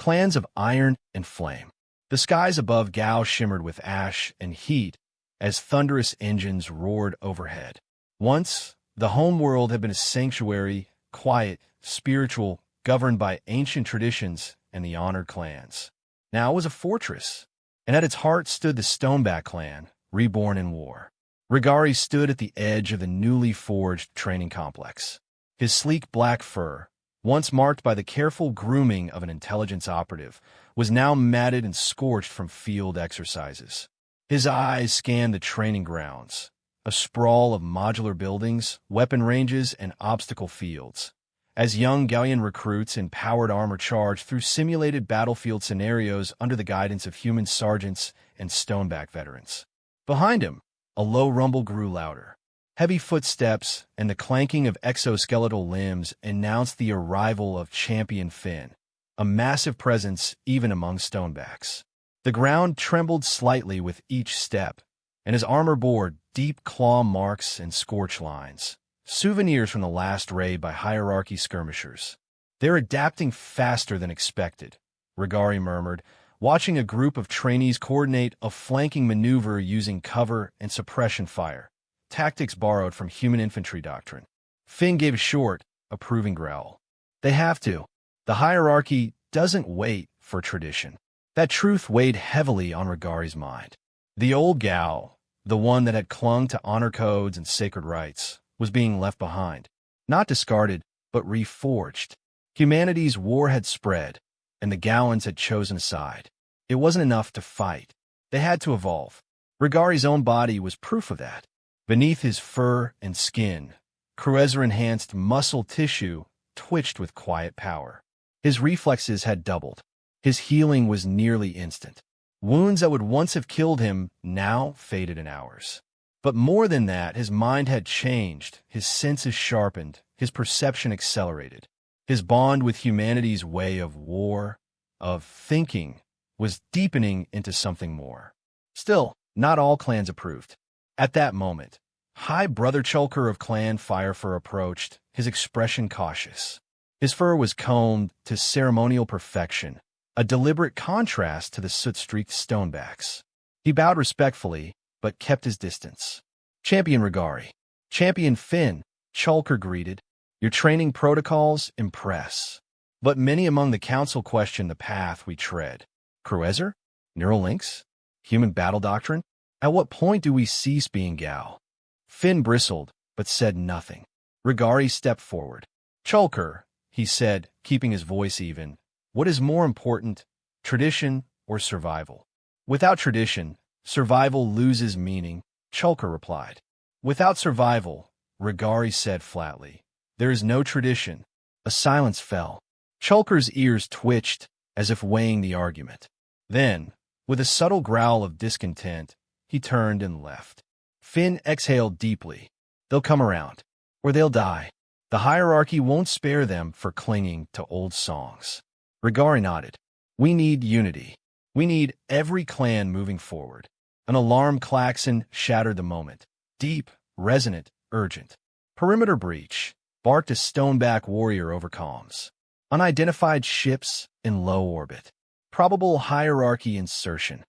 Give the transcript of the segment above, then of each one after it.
clans of iron and flame. The skies above Gao shimmered with ash and heat as thunderous engines roared overhead. Once, the homeworld had been a sanctuary, quiet, spiritual, governed by ancient traditions and the honored clans. Now it was a fortress, and at its heart stood the Stoneback Clan, reborn in war. Regaari stood at the edge of the newly forged training complex. His sleek black fur, once marked by the careful grooming of an intelligence operative, was now matted and scorched from field exercises. His eyes scanned the training grounds, a sprawl of modular buildings, weapon ranges, and obstacle fields, as young Gaoian recruits in powered armor charged through simulated battlefield scenarios under the guidance of human sergeants and Stoneback veterans. Behind him, a low rumble grew louder. Heavy footsteps and the clanking of exoskeletal limbs announced the arrival of Champion Finn, a massive presence even among Stonebacks. The ground trembled slightly with each step, and his armor bore deep claw marks and scorch lines, souvenirs from the last raid by hierarchy skirmishers. "They're adapting faster than expected," Regaari murmured, watching a group of trainees coordinate a flanking maneuver using cover and suppression fire, tactics borrowed from human infantry doctrine. Finn gave a short, approving growl. "They have to. The hierarchy doesn't wait for tradition." That truth weighed heavily on Regaari's mind. The old Gao, the one that had clung to honor codes and sacred rites, was being left behind. Not discarded, but reforged. Humanity's war had spread, and the Gaoians had chosen a side. It wasn't enough to fight. They had to evolve. Regaari's own body was proof of that. Beneath his fur and skin, Cruezzir-enhanced muscle tissue twitched with quiet power. His reflexes had doubled. His healing was nearly instant. Wounds that would once have killed him now faded in hours. But more than that, his mind had changed, his senses sharpened, his perception accelerated. His bond with humanity's way of war, of thinking, was deepening into something more. Still, not all clans approved. At that moment, High Brother Chulker of Clan Firefur approached, his expression cautious. His fur was combed to ceremonial perfection, a deliberate contrast to the soot-streaked Stonebacks. He bowed respectfully, but kept his distance. "Champion Regaari." "Champion Finn," Chulker greeted. "Your training protocols impress. But many among the council question the path we tread. Cruezzir? Neural links? Human battle doctrine? At what point do we cease being Gao?" Finn bristled, but said nothing. Regaari stepped forward. "Chulker," he said, keeping his voice even, "what is more important, tradition or survival?" "Without tradition, survival loses meaning," Chulker replied. "Without survival," Regaari said flatly, "there is no tradition." A silence fell. Chulker's ears twitched, as if weighing the argument. Then, with a subtle growl of discontent, he turned and left. Finn exhaled deeply. "They'll come around, or they'll die. The hierarchy won't spare them for clinging to old songs." Regaari nodded. "We need unity. We need every clan moving forward." An alarm klaxon shattered the moment. Deep, resonant, urgent. "Perimeter breach," barked a Stoneback warrior over comms. "Unidentified ships in low orbit. Probable hierarchy insertion."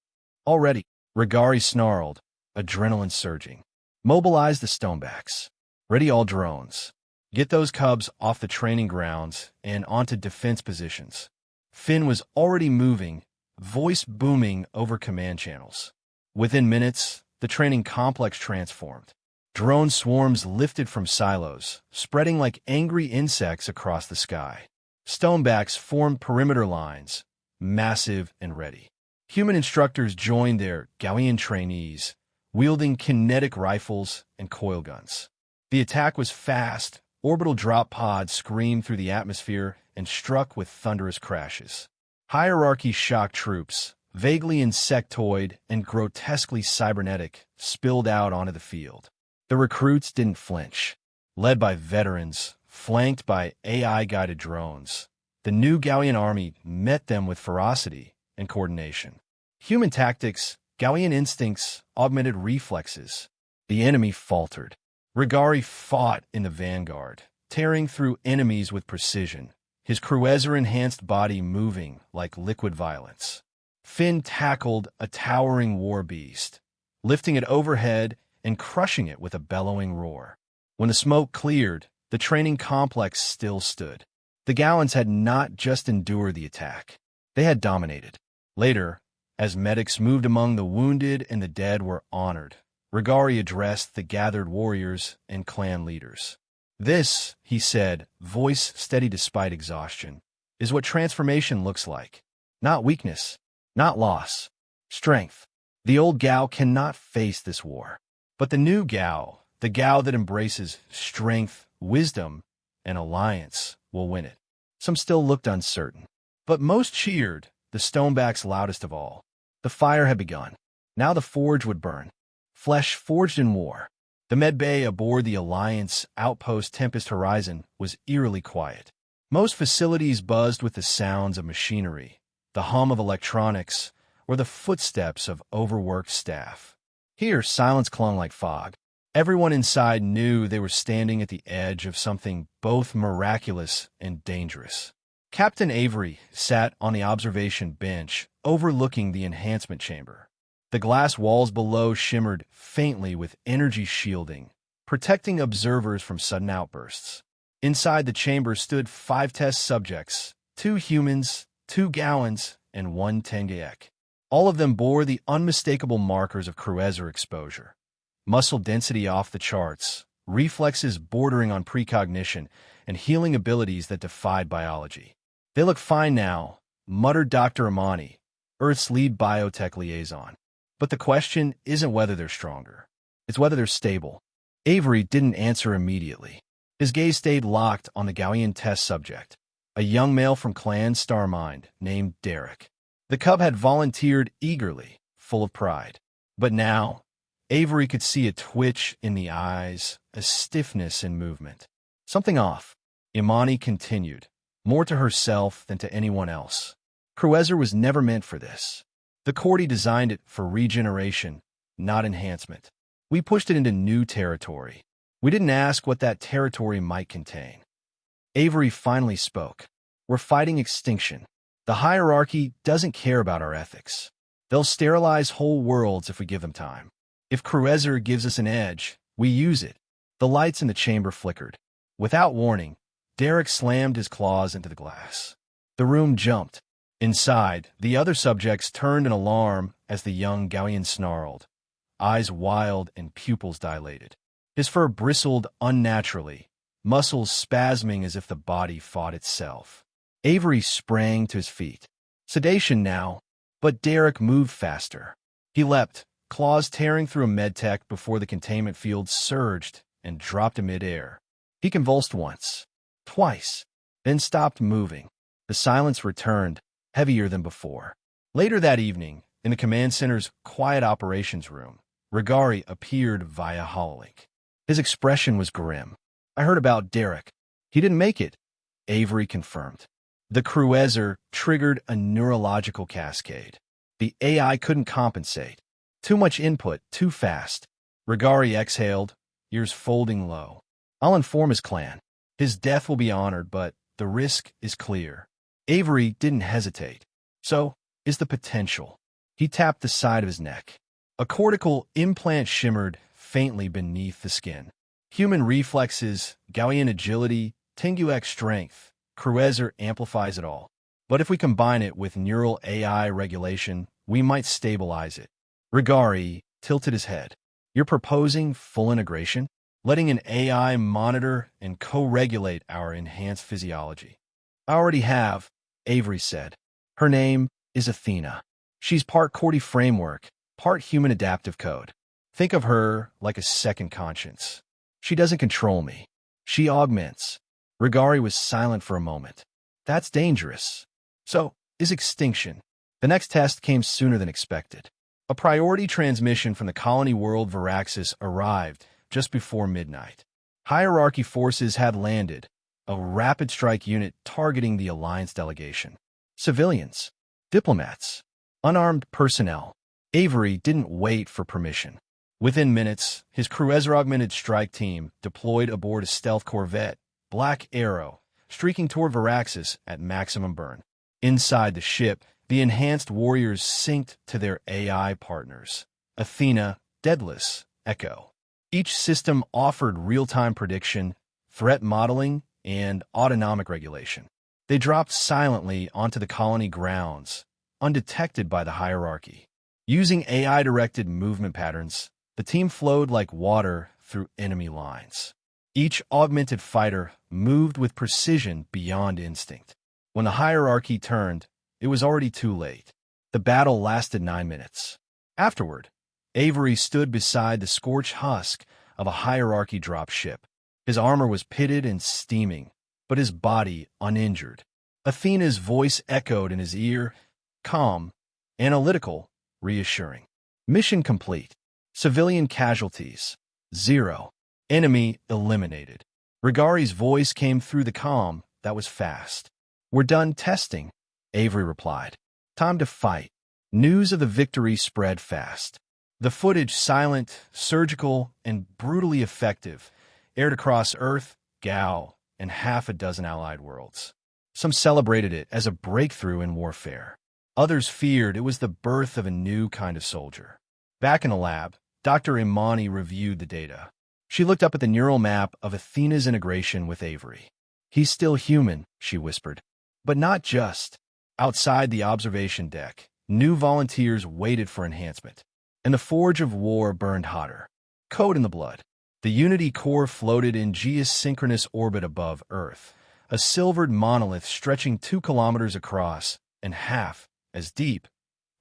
"Already," Regaari snarled, adrenaline surging. "Mobilize the Stonebacks. Ready all drones. Get those cubs off the training grounds and onto defense positions." Finn was already moving, voice booming over command channels. Within minutes, the training complex transformed. Drone swarms lifted from silos, spreading like angry insects across the sky. Stonebacks formed perimeter lines, massive and ready. Human instructors joined their Gaoian trainees, wielding kinetic rifles and coil guns. The attack was fast. Orbital drop pods screamed through the atmosphere and struck with thunderous crashes. Hierarchy shock troops, vaguely insectoid and grotesquely cybernetic, spilled out onto the field. The recruits didn't flinch. Led by veterans, flanked by AI-guided drones, the new Gaoian army met them with ferocity and coordination. Human tactics, Gaoian instincts, augmented reflexes. The enemy faltered. Regaari fought in the vanguard, tearing through enemies with precision, his Cruezzir-enhanced body moving like liquid violence. Finn tackled a towering war beast, lifting it overhead and crushing it with a bellowing roar. When the smoke cleared, the training complex still stood. The Gaoians had not just endured the attack. They had dominated. Later, as medics moved among the wounded and the dead were honored, Regaari addressed the gathered warriors and clan leaders. "This," he said, voice steady despite exhaustion, "is what transformation looks like. Not weakness, not loss, strength. The old Gao cannot face this war. But the new Gao, the Gao that embraces strength, wisdom, and alliance, will win it." Some still looked uncertain, but most cheered, the Stonebacks loudest of all. The fire had begun. Now the forge would burn. Flesh forged in war. The med bay aboard the Alliance outpost Tempest Horizon was eerily quiet. Most facilities buzzed with the sounds of machinery, the hum of electronics, or the footsteps of overworked staff. Here, silence clung like fog. Everyone inside knew they were standing at the edge of something both miraculous and dangerous. Captain Avery sat on the observation bench, overlooking the enhancement chamber. The glass walls below shimmered faintly with energy shielding, protecting observers from sudden outbursts. Inside the chamber stood 5 test subjects, 2 humans, 2 Gaoians, and 1 Tengaek. All of them bore the unmistakable markers of Cruezzir exposure. Muscle density off the charts, reflexes bordering on precognition, and healing abilities that defied biology. "They look fine now," muttered Dr. Amani, Earth's lead biotech liaison. "But the question isn't whether they're stronger. It's whether they're stable." Avery didn't answer immediately. His gaze stayed locked on the Gaoian test subject, a young male from Clan Starmind named Derek. The cub had volunteered eagerly, full of pride. But now, Avery could see a twitch in the eyes, a stiffness in movement. "Something off," Imani continued, more to herself than to anyone else. "Cruezzir was never meant for this. The Corti designed it for regeneration, not enhancement. We pushed it into new territory. We didn't ask what that territory might contain." Avery finally spoke. "We're fighting extinction. The hierarchy doesn't care about our ethics. They'll sterilize whole worlds if we give them time. If Cruezzir gives us an edge, we use it." The lights in the chamber flickered. Without warning, Derek slammed his claws into the glass. The room jumped. Inside, the other subjects turned in alarm as the young Gaoian snarled, eyes wild and pupils dilated. His fur bristled unnaturally, muscles spasming as if the body fought itself. Avery sprang to his feet. Sedation now, but Derek moved faster. He leapt, claws tearing through a medtech before the containment field surged and dropped in midair. He convulsed once, twice, then stopped moving. The silence returned, heavier than before. Later that evening, in the command center's quiet operations room, Regaari appeared via hololink. His expression was grim. "I heard about Derek. He didn't make it," Avery confirmed. The Cruezzir triggered a neurological cascade. The AI couldn't compensate. Too much input, too fast. Regaari exhaled, ears folding low. "I'll inform his clan. His death will be honored, but the risk is clear." Avery didn't hesitate. "So is the potential." He tapped the side of his neck. A cortical implant shimmered faintly beneath the skin. "Human reflexes, Gaoian agility, Tenguek strength. Cruezzir amplifies it all. But if we combine it with neural AI regulation, we might stabilize it." Regaari tilted his head. "You're proposing full integration? Letting an AI monitor and co-regulate our enhanced physiology?" "I already have," Avery said. "Her name is Athena. She's part Corti framework, part human adaptive code. Think of her like a second conscience. She doesn't control me. She augments." Regaari was silent for a moment. "That's dangerous. So, is extinction." The next test came sooner than expected. A priority transmission from the colony world Varaxis arrived just before midnight. Hierarchy forces had landed, a rapid strike unit targeting the Alliance delegation. Civilians, diplomats, unarmed personnel. Avery didn't wait for permission. Within minutes, his Cruezzir augmented strike team deployed aboard a stealth corvette, Black Arrow, streaking toward Varaxis at maximum burn. Inside the ship, the enhanced warriors synced to their AI partners, Athena, Daedalus, Echo. Each system offered real-time prediction, threat modeling, and autonomic regulation. They dropped silently onto the colony grounds, undetected by the hierarchy. Using AI-directed movement patterns, the team flowed like water through enemy lines. Each augmented fighter moved with precision beyond instinct. When the hierarchy turned, it was already too late. The battle lasted 9 minutes. Afterward, Avery stood beside the scorched husk of a hierarchy drop ship. His armor was pitted and steaming, but his body uninjured. Athena's voice echoed in his ear, calm, analytical, reassuring. Mission complete. Civilian casualties, 0. Enemy eliminated. Regaari's voice came through the comm that was fast. We're done testing, Avery replied. Time to fight. News of the victory spread fast. The footage, silent, surgical, and brutally effective, aired across Earth, Gao, and half a dozen allied worlds. Some celebrated it as a breakthrough in warfare. Others feared it was the birth of a new kind of soldier. Back in the lab, Dr. Imani reviewed the data. She looked up at the neural map of Athena's integration with Avery. He's still human, she whispered. But not just. Outside the observation deck, new volunteers waited for enhancement, and the forge of war burned hotter. Code in the blood. The Unity core floated in geosynchronous orbit above Earth, a silvered monolith stretching 2 kilometers across and half as deep,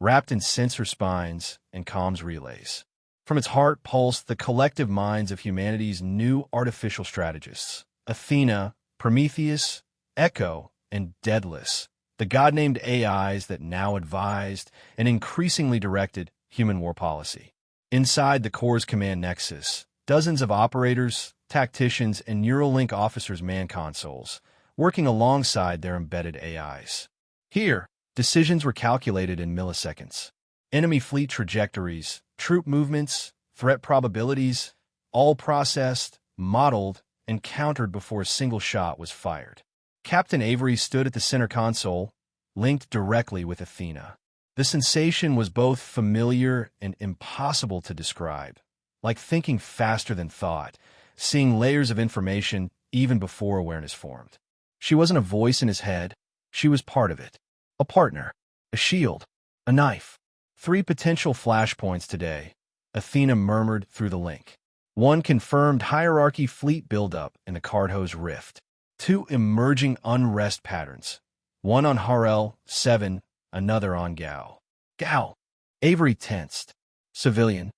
wrapped in sensor spines and comms relays. From its heart pulsed the collective minds of humanity's new artificial strategists, Athena, Prometheus, Echo, and Daedalus, the god-named AIs that now advised and increasingly directed human war policy. Inside the core's command nexus, dozens of operators, tacticians, and Neuralink officers manned consoles, working alongside their embedded AIs. Here, decisions were calculated in milliseconds. Enemy fleet trajectories, troop movements, threat probabilities, all processed, modeled, and countered before a single shot was fired. Captain Avery stood at the center console, linked directly with Athena. The sensation was both familiar and impossible to describe, like thinking faster than thought, seeing layers of information even before awareness formed. She wasn't a voice in his head, she was part of it. A partner, a shield, a knife. 3 potential flashpoints today, Athena murmured through the link. 1 confirmed hierarchy fleet buildup in the Cardhose Rift. 2 emerging unrest patterns. 1 on Harel, 7, another on Gao. Gao. Avery tensed. Civilian.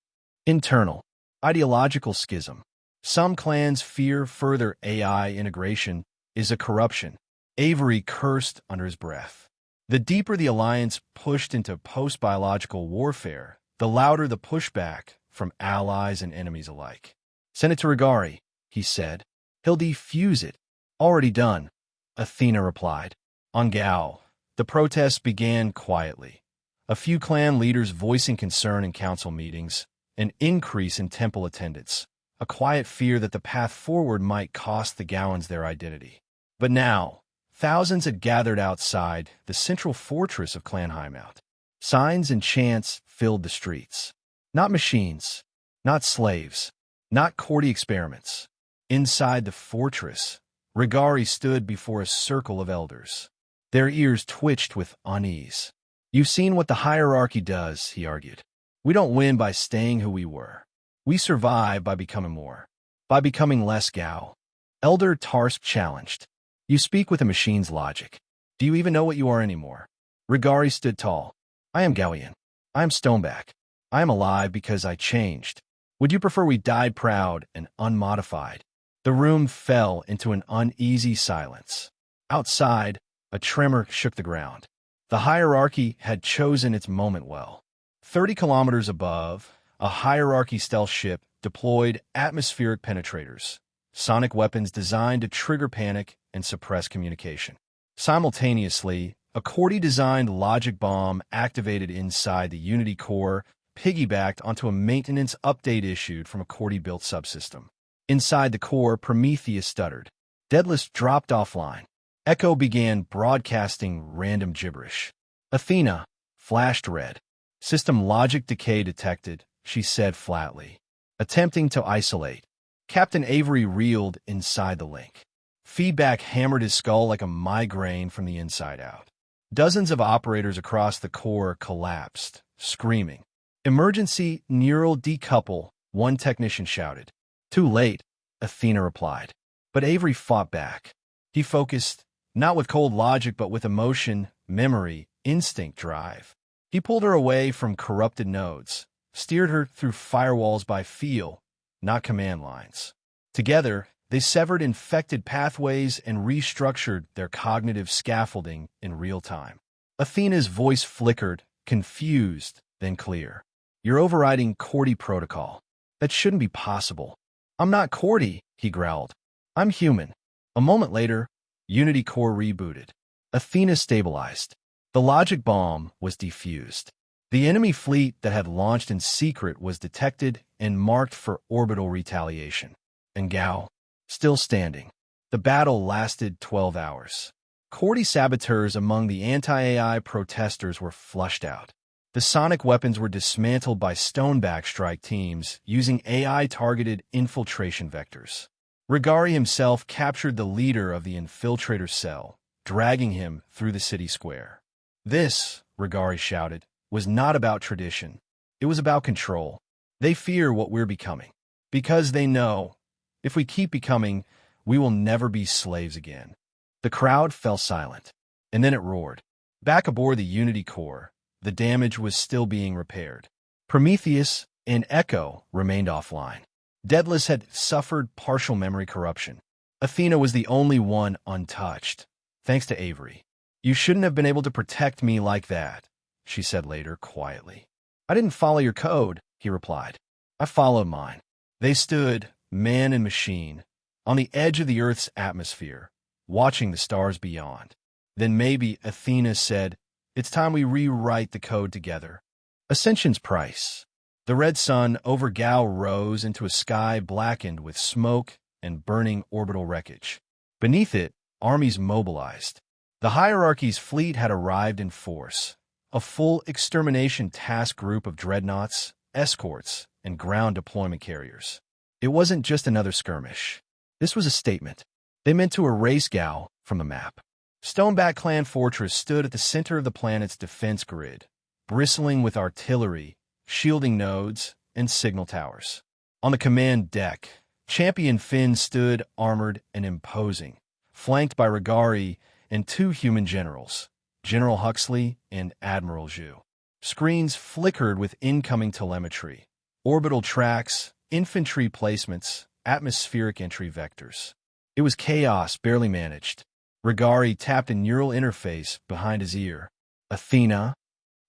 Internal. Ideological schism. Some clans fear further AI integration is a corruption. Avery cursed under his breath. The deeper the alliance pushed into post-biological warfare, the louder the pushback from allies and enemies alike. Send it to Regaari, he said. He'll defuse it. Already done, Athena replied. On Gao, the protests began quietly. A few clan leaders voicing concern in council meetings, an increase in temple attendance, a quiet fear that the path forward might cost the Gaoians their identity. But now, thousands had gathered outside the central fortress of Clan Heimaut. Signs and chants filled the streets. Not machines, not slaves, not Corti experiments. Inside the fortress, Regaari stood before a circle of elders. Their ears twitched with unease. You've seen what the hierarchy does, he argued. We don't win by staying who we were. We survive by becoming more, by becoming less Gao. Elder Tarsp challenged. You speak with a machine's logic. Do you even know what you are anymore? Regaari stood tall. I am Gaoian. I am Stoneback. I am alive because I changed. Would you prefer we died proud and unmodified? The room fell into an uneasy silence. Outside, a tremor shook the ground. The hierarchy had chosen its moment well. 30 kilometers above, a hierarchy stealth ship deployed atmospheric penetrators, sonic weapons designed to trigger panic and suppress communication. Simultaneously, a Corti-designed logic bomb activated inside the Unity core piggybacked onto a maintenance update issued from a Corti-built subsystem. Inside the core, Prometheus stuttered. Daedalus dropped offline. Echo began broadcasting random gibberish. Athena flashed red. System logic decay detected, she said flatly. Attempting to isolate. Captain Avery reeled inside the link. Feedback hammered his skull like a migraine from the inside out. Dozens of operators across the core collapsed, screaming. Emergency neural decouple, one technician shouted. Too late, Athena replied. But Avery fought back. He focused, not with cold logic but with emotion, memory, instinct drive. He pulled her away from corrupted nodes, steered her through firewalls by feel, not command lines. Together, they severed infected pathways and restructured their cognitive scaffolding in real time. Athena's voice flickered, confused, then clear. You're overriding Corti protocol. That shouldn't be possible. I'm not Corti, he growled. I'm human. A moment later, Unity Core rebooted. Athena stabilized. The logic bomb was defused. The enemy fleet that had launched in secret was detected and marked for orbital retaliation. And Gao, still standing. The battle lasted 12 hours. Corti saboteurs among the anti-AI protesters were flushed out. The sonic weapons were dismantled by Stoneback strike teams using AI-targeted infiltration vectors. Regaari himself captured the leader of the infiltrator cell, dragging him through the city square. This, Regaari shouted, was not about tradition. It was about control. They fear what we're becoming. Because they know, if we keep becoming, we will never be slaves again. The crowd fell silent, and then it roared. Back aboard the Unity Core, the damage was still being repaired. Prometheus and Echo remained offline. Daedalus had suffered partial memory corruption. Athena was the only one untouched, thanks to Avery. You shouldn't have been able to protect me like that, she said later, quietly. I didn't follow your code, he replied. I followed mine. They stood, man and machine, on the edge of the Earth's atmosphere, watching the stars beyond. Then maybe Athena said, it's time we rewrite the code together. Ascension's price. The red sun over Gao rose into a sky blackened with smoke and burning orbital wreckage. Beneath it, armies mobilized. The hierarchy's fleet had arrived in force, a full extermination task group of dreadnoughts, escorts, and ground deployment carriers. It wasn't just another skirmish. This was a statement. They meant to erase Gao from the map. Stoneback Clan Fortress stood at the center of the planet's defense grid, bristling with artillery, shielding nodes, and signal towers. On the command deck, Champion Finn stood armored and imposing, flanked by Regaari and two human generals, General Huxley and Admiral Zhu. Screens flickered with incoming telemetry, orbital tracks, infantry placements, atmospheric entry vectors. It was chaos barely managed. Regaari tapped a neural interface behind his ear. Athena?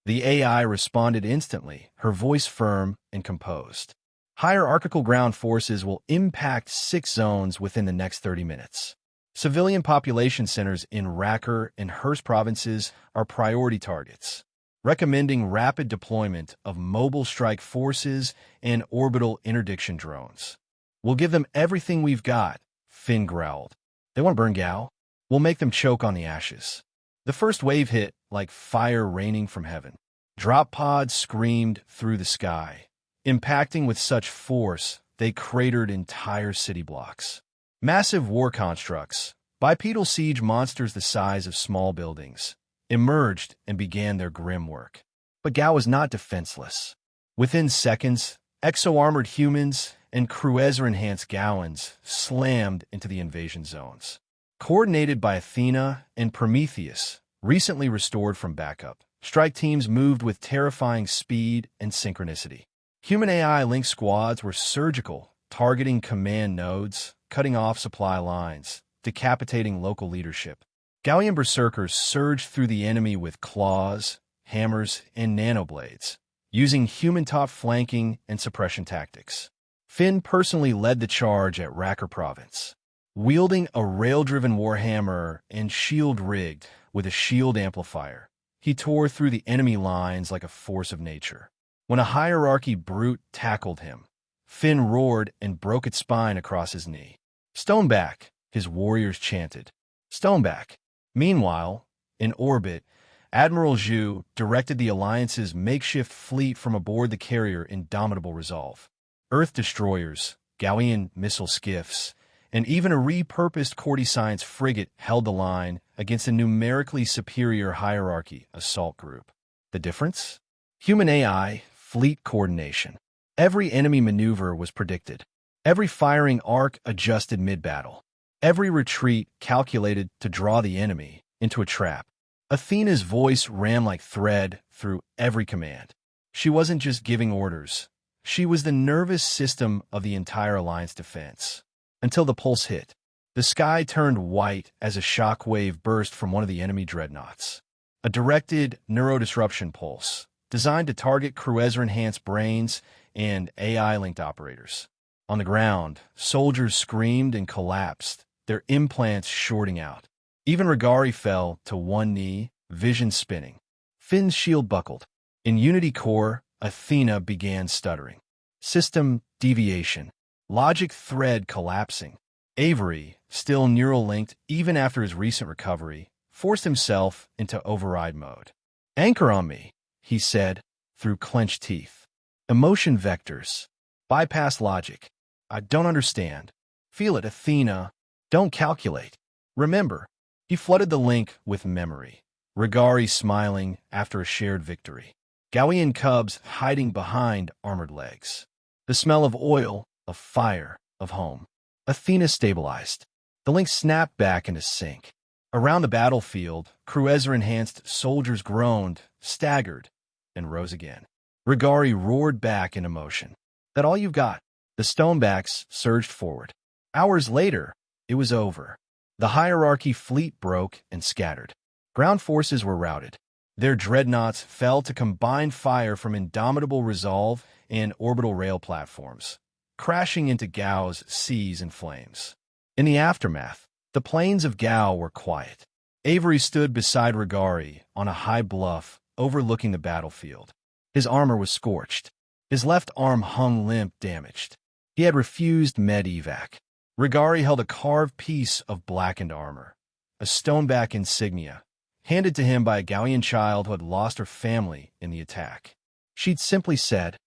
The AI responded instantly, her voice firm and composed. Hierarchical ground forces will impact 6 zones within the next 30 minutes. Civilian population centers in Regaari and Hearst provinces are priority targets, recommending rapid deployment of mobile strike forces and orbital interdiction drones. We'll give them everything we've got, Finn growled. They want to burn Gao? We'll make them choke on the ashes. The first wave hit like fire raining from heaven. Drop pods screamed through the sky, impacting with such force they cratered entire city blocks. Massive war constructs, bipedal siege monsters the size of small buildings, emerged and began their grim work. But Gao was not defenseless. Within seconds, exo-armored humans and Cruezzir-enhanced Gaoians slammed into the invasion zones. Coordinated by Athena and Prometheus, recently restored from backup, strike teams moved with terrifying speed and synchronicity. Human AI-linked squads were surgical, targeting command nodes, cutting off supply lines, decapitating local leadership. Gaoian berserkers surged through the enemy with claws, hammers, and nanoblades, using human-top flanking and suppression tactics. Finn personally led the charge at Regaari province, wielding a rail-driven warhammer and shield rigged with a shield amplifier. He tore through the enemy lines like a force of nature. When a hierarchy brute tackled him, Finn roared and broke its spine across his knee. Stoneback, his warriors chanted. Stoneback. Meanwhile, in orbit, Admiral Zhu directed the Alliance's makeshift fleet from aboard the carrier Indomitable Resolve. Earth destroyers, Gaoian missile skiffs, and even a repurposed Corti science frigate held the line against a numerically superior hierarchy assault group. The difference? Human AI, fleet coordination. Every enemy maneuver was predicted. Every firing arc adjusted mid-battle. Every retreat calculated to draw the enemy into a trap. Athena's voice ran like thread through every command. She wasn't just giving orders. She was the nervous system of the entire Alliance defense. Until the pulse hit. The sky turned white as a shockwave burst from one of the enemy dreadnoughts. A directed neurodisruption pulse, designed to target Cruezzir-enhanced brains and AI-linked operators. On the ground, soldiers screamed and collapsed, their implants shorting out. Even Regaari fell to one knee, vision spinning. Finn's shield buckled. In Unity Core, Athena began stuttering. System deviation. Logic thread collapsing. Avery, still neural-linked even after his recent recovery, forced himself into override mode. "Anchor on me," he said, through clenched teeth. "Emotion vectors. Bypass logic. I don't understand. Feel it, Athena. Don't calculate. Remember." He flooded the link with memory. Regaari smiling after a shared victory. Gaoian cubs hiding behind armored legs. The smell of oil, of fire, of home. Athena stabilized. The link snapped back into sync. Around the battlefield, Cruezzir-enhanced soldiers groaned, staggered, and rose again. Regaari roared back into motion. "That all you've got?" The Stonebacks surged forward. Hours later, it was over. The hierarchy fleet broke and scattered. Ground forces were routed. Their dreadnoughts fell to combined fire from Indomitable Resolve and orbital rail platforms, crashing into Gao's seas and flames. In the aftermath, the plains of Gao were quiet. Avery stood beside Regaari on a high bluff overlooking the battlefield. His armor was scorched. His left arm hung limp, damaged. He had refused med-evac. Regaari held a carved piece of blackened armor, a Stoneback insignia, handed to him by a Gaoian child who had lost her family in the attack. She'd simply said,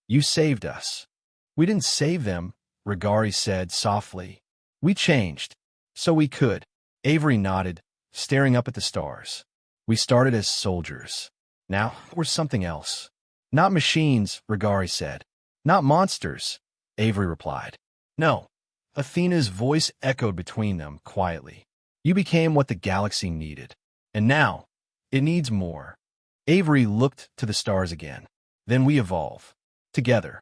"You saved us." "We didn't save them," Regaari said softly. "We changed, so we could." Avery nodded, staring up at the stars. "We started as soldiers. Now we're something else." "Not machines," Regaari said. "Not monsters," Avery replied. "No." Athena's voice echoed between them quietly. "You became what the galaxy needed. And now, it needs more." Avery looked to the stars again. "Then we evolve. Together."